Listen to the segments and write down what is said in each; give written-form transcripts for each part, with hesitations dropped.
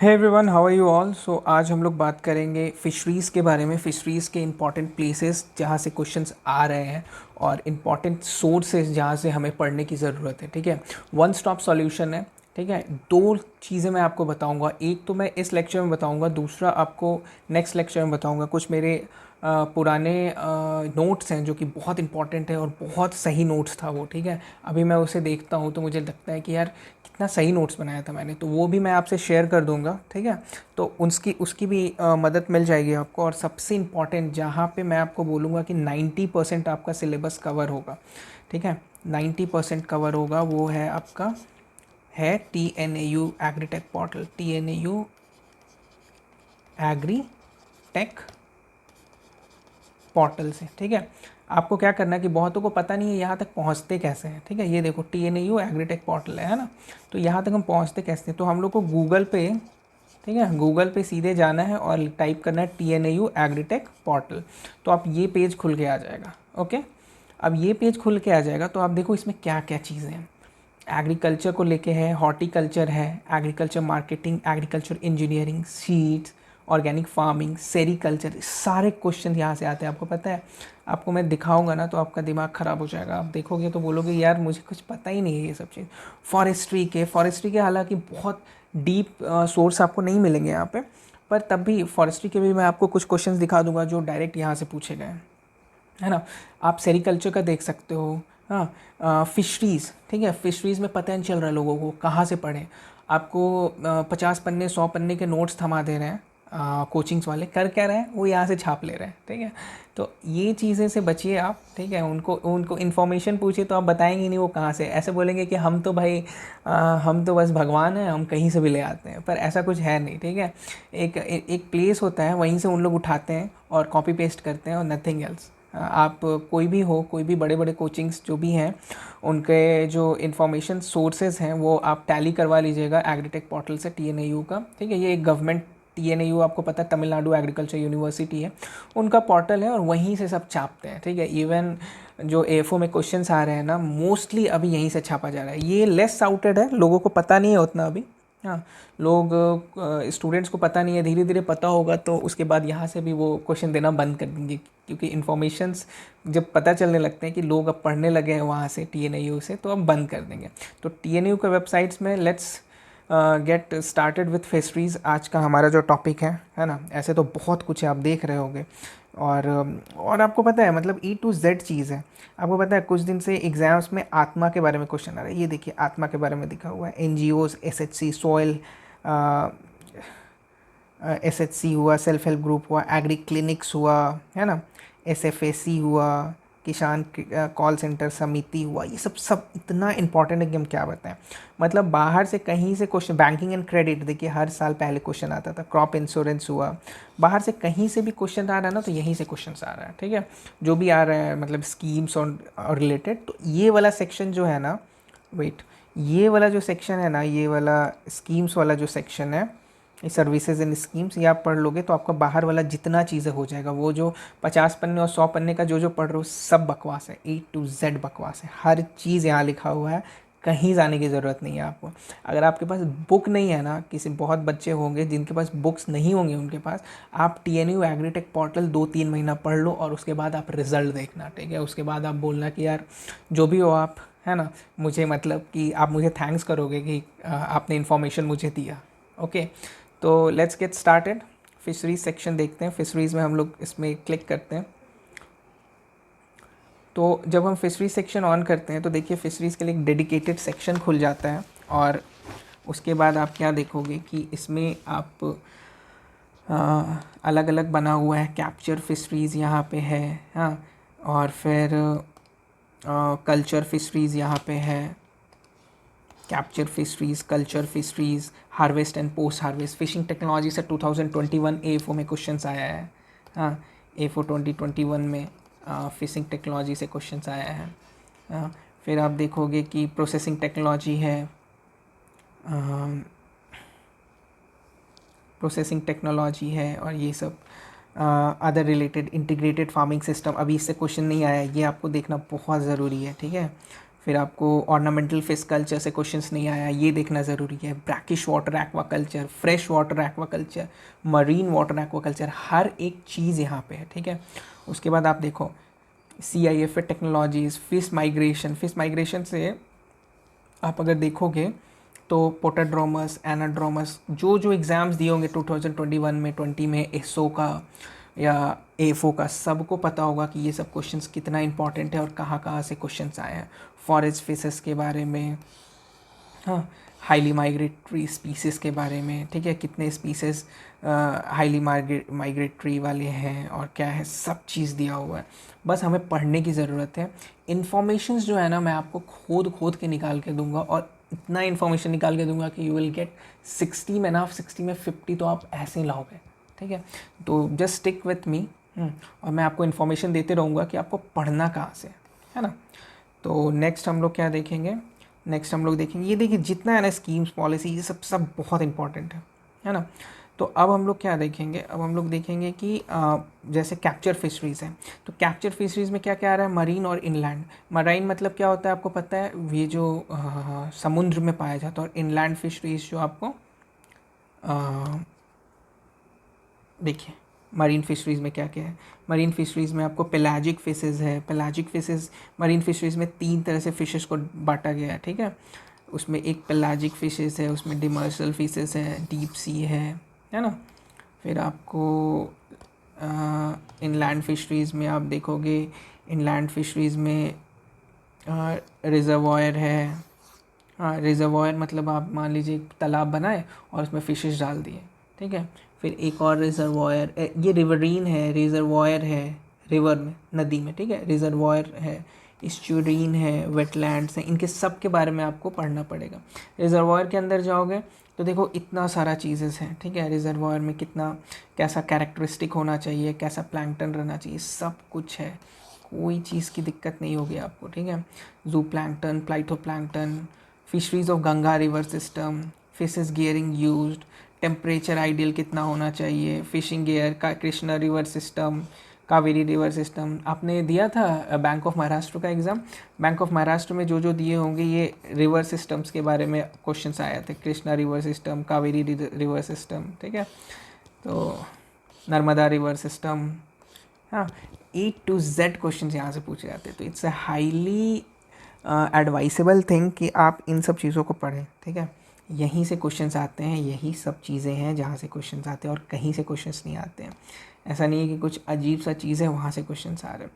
Hey everyone, how are you all. So आज हम लोग बात करेंगे फ़िशरीज़ के बारे में। फ़िशरीज़ के इंपॉर्टेंट प्लेसेस जहाँ से क्वेश्चंस आ रहे हैं और इम्पॉर्टेंट सोर्सेज जहाँ से हमें पढ़ने की ज़रूरत है। ठीक है, वन स्टॉप सॉल्यूशन है। ठीक है, दो चीज़ें मैं आपको बताऊंगा, एक तो मैं इस लेक्चर में बताऊंगा, दूसरा आपको नेक्स्ट लेक्चर में बताऊंगा। कुछ मेरे पुराने नोट्स हैं जो कि बहुत इंपॉर्टेंट है और बहुत सही नोट्स था वो। ठीक है, अभी मैं उसे देखता हूँ तो मुझे लगता है कि यार कितना सही नोट्स बनाया था मैंने, तो वो भी मैं आपसे शेयर कर दूंगा। ठीक है, तो उसकी उसकी भी मदद मिल जाएगी आपको। और सबसे इम्पॉर्टेंट जहाँ पे मैं आपको बोलूँगा कि 90% आपका सिलेबस कवर होगा। ठीक है, 90% कवर होगा, वो है आपका है TNAU agritech portal, TNAU agritech portal से। ठीक है, आपको क्या करना है कि बहुतों को पता नहीं है यहाँ तक पहुँचते कैसे हैं। ठीक है, ये देखो TNAU एग्रीटेक पोर्टल है ना, तो यहाँ तक हम पहुँचते कैसे हैं। तो हम लोग को गूगल पे, ठीक है, गूगल पे सीधे जाना है और टाइप करना है TNAU एग्रीटेक पोर्टल, तो आप ये पेज खुल के आ जाएगा। ओके, अब ये पेज खुल के आ जाएगा तो आप देखो इसमें क्या क्या चीज़ें हैं। एग्रीकल्चर को लेके है, हॉर्टिकल्चर है, agriculture marketing, agriculture engineering, seeds, organic farming, sericulture, सारे क्वेश्चन यहाँ से आते हैं। आपको पता है, आपको मैं दिखाऊंगा ना तो आपका दिमाग ख़राब हो जाएगा। आप देखोगे तो बोलोगे यार मुझे कुछ पता ही नहीं है ये सब चीज़। फॉरेस्ट्री के हालांकि बहुत डीप सोर्स आपको नहीं मिलेंगे यहाँ पे, पर तब भी फॉरेस्ट्री के भी मैं आपको कुछ क्वेश्चंस दिखा दूंगा जो डायरेक्ट यहाँ से पूछे गए हैं, है ना। आप सेरीकल्चर का देख सकते हो। हाँ, फिशरीज़, ठीक है, फिशरीज़ में पता नहीं चल रहा है लोगों को कहाँ से पढ़ें। आपको 50 पन्ने 100 पन्ने के नोट्स थमा दे रहे हैं कोचिंग्स वाले। कर क्या रहे हैं, वो यहाँ से छाप ले रहे हैं। ठीक है, तो ये चीज़ें से बचिए आप। ठीक है, उनको उनको इन्फॉर्मेशन पूछिए तो आप बताएंगे नहीं वो कहाँ से। ऐसे बोलेंगे कि हम तो भाई हम तो बस भगवान हैं, हम कहीं से भी ले आते हैं, पर ऐसा कुछ है नहीं। ठीक है, एक प्लेस होता है, वहीं से उन लोग उठाते हैं और कॉपी पेस्ट करते हैं और नथिंग एल्स। आप कोई भी हो, कोई भी बड़े बड़े कोचिंग्स जो भी हैं, उनके जो इन्फॉर्मेशन सोर्सेज हैं वो आप टैली करवा लीजिएगा एग्रीटेक पोर्टल से, TNAU का। ठीक है, ये एक गवर्नमेंट TNAU आपको पता है तमिलनाडु एग्रीकल्चर यूनिवर्सिटी है, उनका पोर्टल है और वहीं से सब छापते हैं। ठीक है, इवन जो AFO में क्वेश्चंस आ रहे हैं ना, मोस्टली अभी यहीं से छापा जा रहा है। ये लेस आउटेड है, लोगों को पता नहीं है उतना अभी। हाँ, लोग स्टूडेंट्स को पता नहीं है, धीरे धीरे पता होगा तो उसके बाद यहाँ से भी वो क्वेश्चन देना बंद कर देंगे, क्योंकि इन्फॉर्मेशंस जब पता चलने लगते हैं कि लोग अब पढ़ने लगे हैं वहाँ से TNAU से, तो अब बंद कर देंगे। तो TNAU के वेबसाइट्स में let's get started with fisheries, आज का हमारा जो टॉपिक है ना। ऐसे तो बहुत कुछ है, आप देख रहे होंगे। और आपको पता है मतलब E to Z चीज़ है। आपको पता है कुछ दिन से एग्ज़ाम्स में आत्मा के बारे में क्वेश्चन आ रहा है। ये देखिए आत्मा के बारे में लिखा हुआ है, NGOs, SHC, सॉयल, SHC हुआ, सेल्फ हेल्प ग्रुप हुआ, एग्री क्लिनिक्स हुआ, है ना, SFAC हुआ, किसान कॉल सेंटर समिति हुआ। ये सब इतना इंपॉर्टेंट है कि हम क्या बताएं। मतलब बाहर से कहीं से क्वेश्चन, बैंकिंग एंड क्रेडिट देखिए हर साल पहले क्वेश्चन आता था, क्रॉप इंश्योरेंस हुआ, बाहर से कहीं से भी क्वेश्चन आ रहा है ना तो यहीं से क्वेश्चन आ रहा है। ठीक है, जो भी आ रहा है मतलब स्कीम्स और रिलेटेड। तो ये वाला सेक्शन जो है ना, वेट, ये वाला जो सेक्शन है ना, ये वाला स्कीम्स वाला जो सेक्शन है, सर्विसेज एंड स्कीम्स, ये आप पढ़ लोगे तो आपका बाहर वाला जितना चीज़ें हो जाएगा। वो जो 50 पन्ने और 100 पन्ने का जो पढ़ रहे हो सब बकवास है, A to Z बकवास है। हर चीज़ यहाँ लिखा हुआ है, कहीं जाने की ज़रूरत नहीं है आपको। अगर आपके पास बुक नहीं है ना, किसी बहुत बच्चे होंगे जिनके पास बुक्स नहीं होंगे, उनके पास आप TNAU एग्रीटेक पोर्टल 2-3 महीना पढ़ लो और उसके बाद आप रिज़ल्ट देखना। ठीक है, उसके बाद आप बोलना कि यार जो भी हो आप, है ना, मुझे मतलब कि आप मुझे थैंक्स करोगे कि आपने इन्फॉर्मेशन मुझे दिया। ओके, तो let's get started. Fisheries section देखते हैं। फिशरीज़ में हम लोग इसमें क्लिक करते हैं, तो जब हम फिशरीज सेक्शन ऑन करते हैं तो देखिए फिशरीज़ के लिए एक डेडिकेटेड सेक्शन खुल जाता है। और उसके बाद आप क्या देखोगे कि इसमें आप अलग अलग बना हुआ है, कैप्चर फिशरीज़ यहाँ पे है, हाँ, और फिर कल्चर फिशरीज़ यहाँ पे है, capture fisheries, culture fisheries, harvest and post harvest. Fishing technology से 2021 AFO में क्वेश्चंस आया है। हाँ, AFO 2021 में फिशिंग टेक्नोलॉजी से क्वेश्चंस आया है। फिर आप देखोगे कि प्रोसेसिंग टेक्नोलॉजी है, प्रोसेसिंग टेक्नोलॉजी है, और ये सब other related integrated farming system. अभी इससे क्वेश्चन नहीं आया है, ये आपको देखना बहुत ज़रूरी है। ठीक है, फिर आपको ऑर्नामेंटल फिश कल्चर से क्वेश्चंस नहीं आया, ये देखना ज़रूरी है। Brackish water aquaculture, fresh water aquaculture, marine water aquaculture, हर एक चीज़ यहाँ पे है, ठीक है। उसके बाद आप देखो CIF टेक्नोलॉजीज़, फिश माइग्रेशन से आप अगर देखोगे तो पोटाड्रोमस, एनाड्रोमस, जो जो एग्ज़ाम्स दिए होंगे 2021 में, 20 में, एसओ का या एफओ का, सबको पता होगा कि ये सब क्वेश्चंस कितना इंपॉर्टेंट है और कहाँ कहाँ से क्वेश्चंस आए हैं। फॉरेस्ट फिशेस के बारे में, हाँ, हाईली माइग्रेटरी स्पीसीज़ के बारे में, ठीक है, कितने स्पीसीज़ हाईली माइग्रेटरी वाले हैं और क्या है, सब चीज़ दिया हुआ है। बस हमें पढ़ने की ज़रूरत है। इन्फॉर्मेशंस जो है ना, मैं आपको खोद के निकाल के दूंगा, और इतना इन्फॉर्मेशन निकाल के दूंगा कि यू विल गेट 60 में ना, 60 में 50 तो आप ऐसे ही लाओगे, ठीक है। तो जस्ट स्टिक विथ मी, और मैं आपको इन्फॉर्मेशन देते रहूँगा कि आपको पढ़ना कहाँ से है ना। तो नेक्स्ट हम लोग क्या देखेंगे, नेक्स्ट हम लोग देखेंगे, ये देखिए जितना है ना स्कीम्स, पॉलिसी, ये सब बहुत इंपॉर्टेंट है ना। तो अब हम लोग क्या देखेंगे, अब हम लोग देखेंगे कि जैसे कैप्चर फिशरीज़ हैं, तो कैप्चर फिशरीज़ में क्या क्या आ रहा है, मरीन और इनलैंड। मरीन मतलब क्या होता है आपको पता है, ये जो समुद्र में पाया जाता है, और इनलैंड फिशरीज़ जो आपको देखिए मरीन फिशरीज़ में क्या क्या है। मरीन फिशरीज़ में आपको पेलाजिक फिशेज़ है। पेलाजिक फिशेज़ मरीन फिशरीज़ में 3 तरह से फिशेज़ को बांटा गया है, ठीक है। उसमें एक पेलाजिक फिशेज़ है, उसमें डिमर्सल फिशेज़ है, डीप सी है ना। फिर आपको इनलैंड फिशरीज़ में आप देखोगे, इनलैंड फिशरीज़ में रिजर्वॉयर है। हाँ, रिजर्वॉयर मतलब आप मान लीजिए एक तालाब बनाए और उसमें फिशेस डाल दिए, ठीक है। फिर एक और रिजर्वॉयर, ये रिवरीन है, रिजर्वॉयर है रिवर में, नदी में, ठीक है। रिजर्वॉयर है, स्टूरीन है, वेटलैंड्स हैं, इनके सब के बारे में आपको पढ़ना पड़ेगा। रिजर्वॉयर के अंदर जाओगे तो देखो इतना सारा चीज़ें हैं, ठीक है। रिजर्वॉयर में कितना, कैसा कैरेक्टरिस्टिक होना चाहिए, कैसा प्लैंकटन रहना चाहिए, सब कुछ है, कोई चीज़ की दिक्कत नहीं होगी आपको, ठीक है। Zooplankton, phytoplankton, fisheries of Ganga river system, fishes gearing used, temperature ideal कितना होना चाहिए, फिशिंग गियर का, Krishna river system, Kaveri river system. आपने दिया था बैंक ऑफ महाराष्ट्र का एग्ज़ाम, बैंक ऑफ महाराष्ट्र में जो जो दिए होंगे ये रिवर सिस्टम्स के बारे में क्वेश्चंस आए थे, Krishna river system, Kaveri river system, ठीक है। तो नर्मदा रिवर सिस्टम, हाँ, A to Z क्वेश्चन यहाँ से पूछे जाते हैं। तो it's a highly advisable thing कि आप इन सब चीज़ों को पढ़ें, ठीक है। यहीं से क्वेश्चंस आते हैं, यही सब चीज़ें हैं जहाँ से क्वेश्चंस आते हैं, और कहीं से क्वेश्चंस नहीं आते हैं। ऐसा नहीं है कि कुछ अजीब सा चीज़ है वहाँ से क्वेश्चंस आ रहे हैं।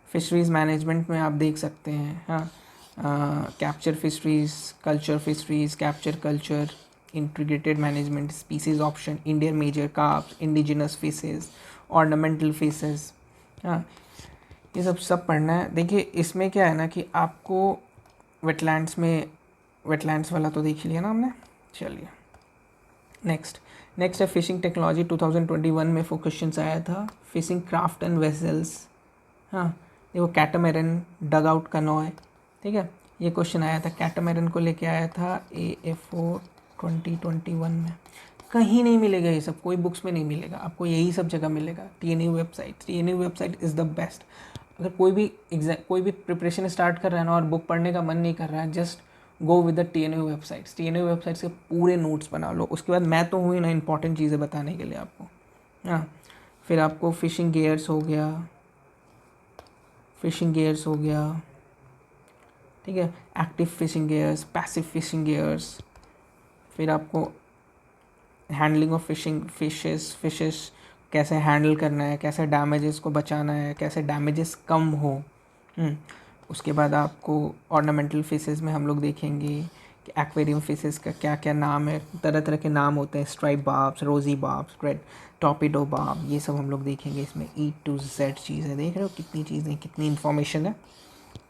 फिशरीज़ मैनेजमेंट में आप देख सकते हैं, हाँ, capture fisheries, culture fisheries, capture culture, integrated management, species option, Indian major carps, indigenous fishes, ornamental fishes, हाँ, ये सब पढ़ना है। देखिए इसमें क्या है ना कि आपको वेटलैंड्स में, वेटलैंड्स वाला तो देख लिया ना हमने। चलिए नेक्स्ट है फिशिंग टेक्नोलॉजी। 2021 में क्वेश्चंस आया था, फिशिंग क्राफ्ट एंड वेसल्स, हाँ, देखो कैटामैरन, डग आउट कनॉय, ठीक है, ये क्वेश्चन आया था। कैटामैरन को लेके आया था AFO 2021 में। कहीं नहीं मिलेगा ये सब, कोई बुक्स में नहीं मिलेगा आपको, यही सब जगह मिलेगा। TNU website is the best. अगर कोई भी प्रिपरेशन स्टार्ट कर रहा है ना और बुक पढ़ने का मन नहीं कर रहा है, just go with the TNU website से पूरे नोट्स बना लो। उसके बाद मैं तो हूँ ही ना इंपॉर्टेंट चीज़ें बताने के लिए आपको, हाँ। फिर आपको फिशिंग गियर्स हो गया, ठीक है, active fishing gears, passive fishing gears. फिर आपको हैंडलिंग ऑफ फिशेस कैसे हैंडल करना है, कैसे डैमेजेस को बचाना है, कैसे डैमेजेस कम हो। उसके बाद आपको ऑर्नामेंटल फिशेस में हम लोग देखेंगे कि एक्वेरियम फिशेस का क्या क्या नाम है, तरह तरह के नाम होते हैं, स्ट्राइप बार्ब्स, रोजी बार्ब्स, रेड टॉपिडो बार्ब, ये सब हम लोग देखेंगे। इसमें E to Z चीज़ें, देख रहे हो कितनी चीज़ें, कितनी इन्फॉर्मेशन है,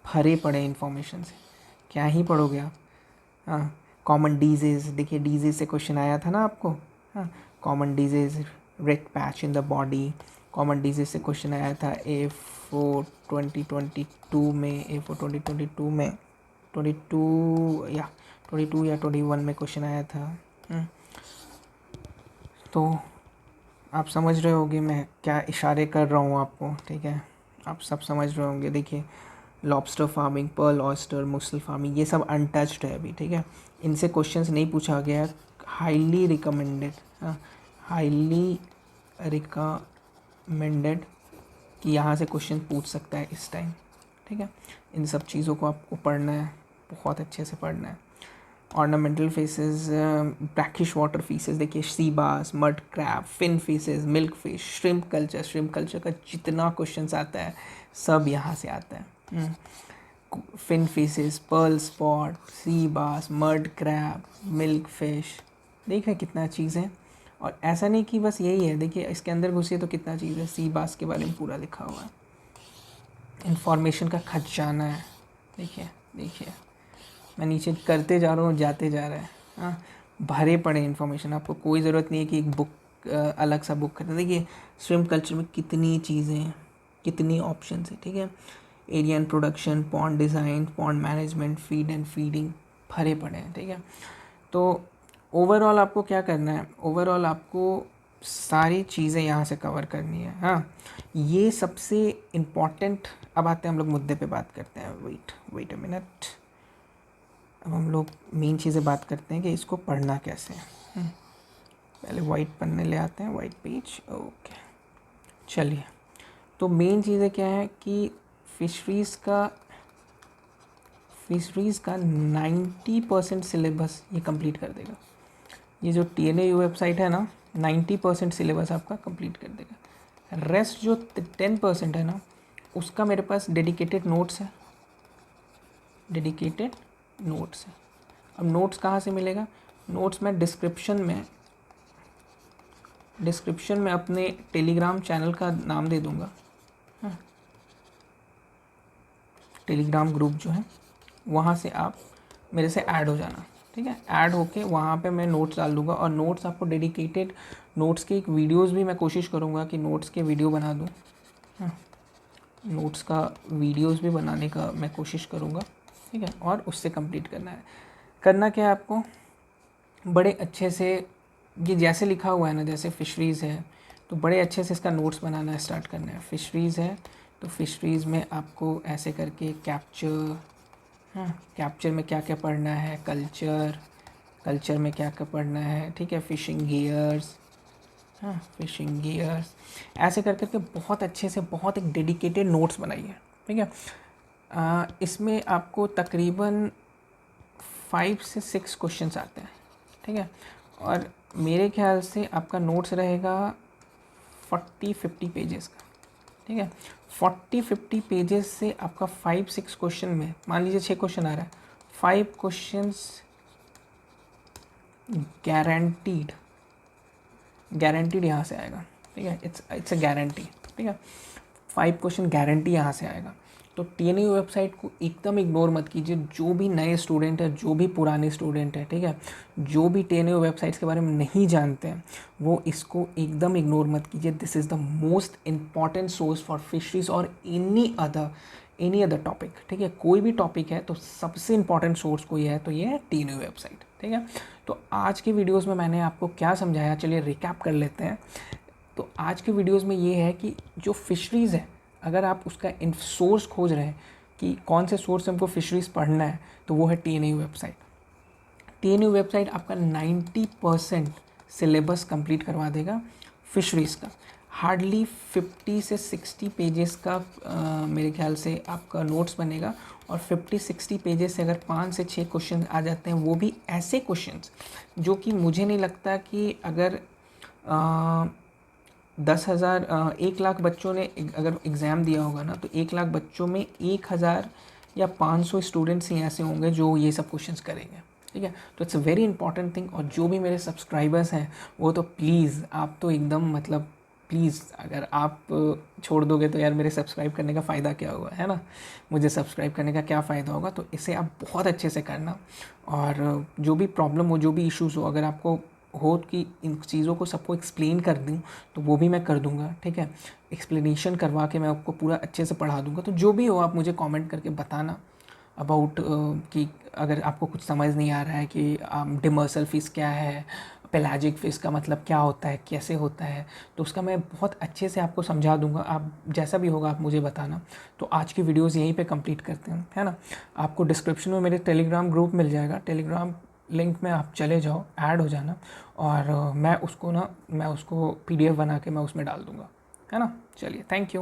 भरे पड़े इन्फॉर्मेशन से, क्या ही पढ़ोगे आप। हाँ, कॉमन डिजीज़, देखिए डिजीज़ से क्वेश्चन आया था ना आपको, हाँ, common disease, red patch in the body, common disease से क्वेश्चन आया था A4 2022 में, A4 2022 में 22 या 21 में क्वेश्चन आया था। तो आप समझ रहे होंगे मैं क्या इशारे कर रहा हूँ आपको, ठीक है, आप सब समझ रहे होंगे। देखिए लॉबस्टर फार्मिंग, पर्ल ऑयस्टर, मुसल फार्मिंग, ये सब अनटच्ड है अभी, ठीक है, इनसे क्वेश्चंस नहीं पूछा गया है। हाईली रिकमेंडेड, हाँ, हाईली रिकमेंडेड कि यहाँ से क्वेश्चन पूछ सकता है इस टाइम, ठीक है। इन सब चीज़ों को आपको पढ़ना है, बहुत अच्छे से पढ़ना है। Ornamental fishes, brackish water fishes, देखिए sea bass, mud crab, fin fishes, milk fish, shrimp culture का जितना क्वेश्चंस आता है सब यहाँ से आता है। फिन फिशेस, पर्ल स्पॉट, सी bass, mud crab, milk fish, देख रहे कितना चीज़ है। और ऐसा नहीं कि बस यही है, देखिए इसके अंदर घुसिए तो कितना चीज़ है, सी बास के बारे में पूरा लिखा हुआ है, इंफॉर्मेशन का खजाना है। देखिए देखिए मैं नीचे करते जा रहा हूँ, जाते जा रहा है, हाँ, भरे पड़े इन्फॉर्मेशन, आपको कोई ज़रूरत नहीं है कि एक बुक अलग सा बुक खरीदें। देखिए स्विम कल्चर में कितनी चीज़ें हैं, कितनी ऑप्शन है, ठीक है। Area and production, pond design, pond management, feed and feeding, भरे पड़े हैं, ठीक है। तो ओवरऑल आपको क्या करना है, ओवरऑल आपको सारी चीज़ें यहाँ से कवर करनी है, हाँ, ये सबसे इम्पॉर्टेंट। अब आते हैं हम लोग मुद्दे पे बात करते हैं, वेट अ मिनट। अब हम लोग मेन चीज़ें बात करते हैं कि इसको पढ़ना कैसे है। पहले वाइट पन्ने ले आते हैं, वाइट पेज, ओके। चलिए, तो मेन चीज़ें क्या है कि फिशरीज़ का 90% सिलेबस ये कंप्लीट कर देगा। ये जो TNAU वेबसाइट है ना, 90% सिलेबस आपका कंप्लीट कर देगा। रेस्ट जो 10% है ना, उसका मेरे पास डेडिकेटेड नोट्स है, डेडिकेटेड नोट्स है। अब नोट्स कहाँ से मिलेगा, नोट्स मैं डिस्क्रिप्शन में अपने टेलीग्राम चैनल का नाम दे दूँगा, हाँ, टेलीग्राम ग्रुप जो है वहाँ से आप मेरे से ऐड हो जाना, ठीक है। ऐड होके वहाँ पे मैं नोट्स डाल दूँगा, और नोट्स आपको डेडिकेटेड नोट्स के एक वीडियोस भी मैं कोशिश करूँगा कि नोट्स के वीडियो बना दूँ, हाँ, नोट्स का वीडियोस भी बनाने का मैं कोशिश करूँगा, ठीक है। और उससे कंप्लीट करना क्या है आपको, बड़े अच्छे से, ये जैसे लिखा हुआ है ना, जैसे फिशरीज़ है तो बड़े अच्छे से इसका नोट्स बनाना स्टार्ट करना है। फिशरीज़ है तो फिशरीज़ में आपको ऐसे करके कैप्चर, हाँ, कैप्चर में क्या क्या पढ़ना है, कल्चर में क्या क्या पढ़ना है, ठीक है, फ़िशिंग गियर्स, हाँ, फ़िशिंग गियर्स, ऐसे कर करके बहुत अच्छे से बहुत एक डेडिकेटेड नोट्स बनाइए, ठीक है। इसमें आपको तकरीबन 5 से 6 क्वेश्चंस आते हैं, ठीक है। और मेरे ख्याल से आपका नोट्स रहेगा 40-50 पेजेस का, ठीक है। 40-50 पेजेस से आपका 5-6 क्वेश्चन में, मान लीजिए 6 क्वेश्चन आ रहा है, 5 क्वेश्चंस गारंटीड यहाँ से आएगा, ठीक है, इट्स अ गारंटी, ठीक है। 5 क्वेश्चन गारंटी यहाँ से आएगा। तो TNAU वेबसाइट को एकदम इग्नोर मत कीजिए, जो भी नए स्टूडेंट है, जो भी पुराने स्टूडेंट है, ठीक है, जो भी TNAU वेबसाइट्स के बारे में नहीं जानते हैं वो इसको एकदम इग्नोर मत कीजिए। This is the most important source for fisheries और एनी अदर टॉपिक, ठीक है। कोई भी टॉपिक है तो सबसे इम्पॉर्टेंट सोर्स कोई है तो ये है TNAU वेबसाइट, ठीक है। तो आज के वीडियोज़ में मैंने आपको क्या समझाया, चलिए रिकैप कर लेते हैं। तो आज के वीडियोज़ में ये है कि जो फिशरीज़ है, अगर आप उसका सोर्स खोज रहे हैं कि कौन से सोर्स से हमको फिशरीज़ पढ़ना है, तो वो है TNAU वेबसाइट। TNAU वेबसाइट आपका 90% सिलेबस कंप्लीट करवा देगा फिशरीज़ का। हार्डली 50 से 60 पेजेस का मेरे ख्याल से आपका नोट्स बनेगा, और 50-60 पेजेस से अगर 5 से 6 क्वेश्चन आ जाते हैं, वो भी ऐसे क्वेश्चंस जो कि मुझे नहीं लगता कि अगर 10,000 1 लाख बच्चों ने अगर एग्ज़ाम दिया होगा ना, तो 1 लाख बच्चों में 1,000 या 500 स्टूडेंट्स ही ऐसे होंगे जो ये सब क्वेश्चंस करेंगे, ठीक है। तो it's a very important thing. और जो भी मेरे सब्सक्राइबर्स हैं वो तो प्लीज़, आप तो एकदम मतलब प्लीज़, अगर आप छोड़ दोगे तो यार मेरे सब्सक्राइब करने का फ़ायदा क्या हुआ, है ना, मुझे सब्सक्राइब करने का क्या फ़ायदा होगा। तो इसे आप बहुत अच्छे से करना, और जो भी प्रॉब्लम हो, जो भी इश्यूज़ हो, अगर आपको हो कि इन चीज़ों को सबको एक्सप्लेन कर दूँ तो वो भी मैं कर दूँगा, ठीक है। एक्सप्लेनेशन करवा के मैं आपको पूरा अच्छे से पढ़ा दूँगा। तो जो भी हो आप मुझे कमेंट करके बताना अबाउट कि अगर आपको कुछ समझ नहीं आ रहा है कि डिमर्सल फ़ीस क्या है, पेलाजिक फिश का मतलब क्या होता है, कैसे होता है, तो उसका मैं बहुत अच्छे से आपको समझा दूंगा। आप जैसा भी होगा आप मुझे बताना। तो आज की वीडियोस यहीं पे कंप्लीट करते हैं, है ना। आपको डिस्क्रिप्शन में मेरे टेलीग्राम ग्रुप मिल जाएगा, टेलीग्राम लिंक में आप चले जाओ, ऐड हो जाना, और मैं उसको PDF बना के मैं उसमें डाल दूँगा, है ना। चलिए, थैंक यू।